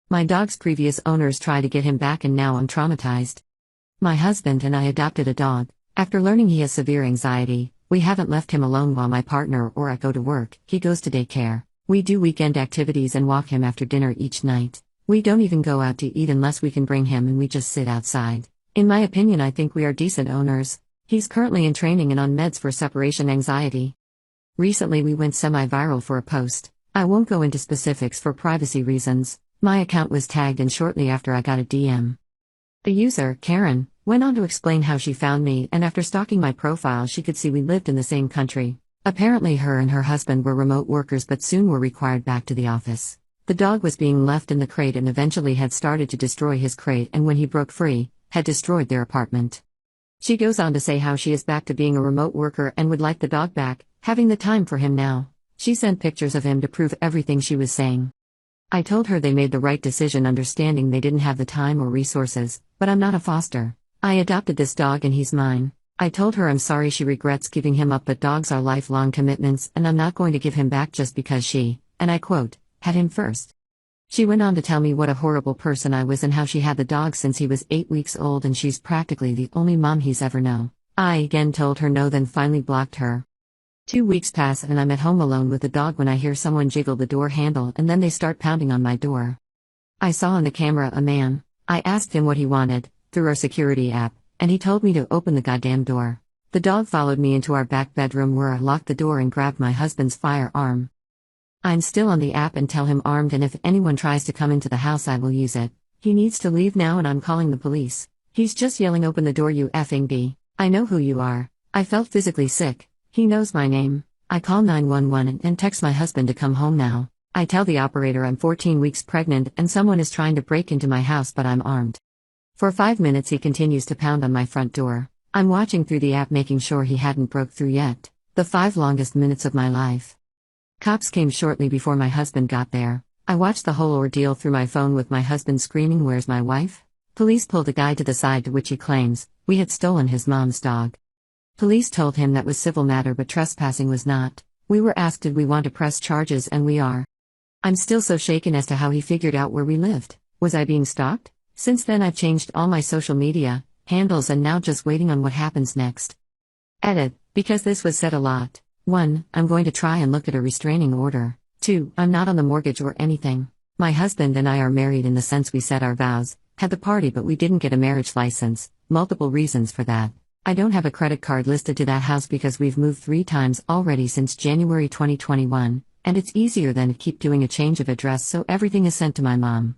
My dog's previous owners tried to get him back and now I'm traumatized. My husband and I adopted a dog. After learning he has severe anxiety, we haven't left him alone while my partner or I go to work. He goes to daycare. We do weekend activities and walk him after dinner each night. We don't even go out to eat unless we can bring him and we just sit outside. In my opinion, I think we are decent owners. He's currently in training and on meds for separation anxiety. Recently we went semi-viral for a post. I won't go into specifics for privacy reasons. My account was tagged and shortly after I got a DM. The user, Karen, went on to explain how she found me, and after stalking my profile she could see we lived in the same country. Apparently her and her husband were remote workers but soon were required back to the office. The dog was being left in the crate and eventually had started to destroy his crate, and when he broke free, had destroyed their apartment. She goes on to say how she is back to being a remote worker and would like the dog back, having the time for him now. She sent pictures of him to prove everything she was saying. I told her they made the right decision, understanding they didn't have the time or resources, but I'm not a foster. I adopted this dog and he's mine. I told her I'm sorry she regrets giving him up, but dogs are lifelong commitments and I'm not going to give him back just because she, and I quote, had him first. She went on to tell me what a horrible person I was and how she had the dog since he was 8 weeks old and she's practically the only mom he's ever known. I again told her no, then finally blocked her. 2 weeks pass and I'm at home alone with the dog when I hear someone jiggle the door handle and then they start pounding on my door. I saw on the camera a man. I asked him what he wanted, through our security app, and he told me to open the goddamn door. The dog followed me into our back bedroom where I locked the door and grabbed my husband's firearm. I'm still on the app and tell him armed, and if anyone tries to come into the house I will use it. He needs to leave now and I'm calling the police. He's just yelling, "Open the door, you effing B. I know who you are." I felt physically sick. He knows my name. I call 911 and text my husband to come home now. I tell the operator I'm 14 weeks pregnant and someone is trying to break into my house but I'm armed. For 5 minutes he continues to pound on my front door. I'm watching through the app making sure he hadn't broke through yet. The 5 longest minutes of my life. Cops came shortly before my husband got there. I watched the whole ordeal through my phone with my husband screaming, "Where's my wife?" Police pulled a guy to the side, to which he claims we had stolen his mom's dog. Police told him that was civil matter but trespassing was not. We were asked did we want to press charges and we are. I'm still so shaken as to how he figured out where we lived. Was I being stalked? Since then I've changed all my social media handles and now just waiting on what happens next. Edit, because this was said a lot. 1. I'm going to try and look at a restraining order. 2. I'm not on the mortgage or anything. My husband and I are married in the sense we said our vows, had the party but we didn't get a marriage license. Multiple reasons for that. I don't have a credit card listed to that house because we've moved 3 times already since January 2021, and it's easier than to keep doing a change of address, so everything is sent to my mom.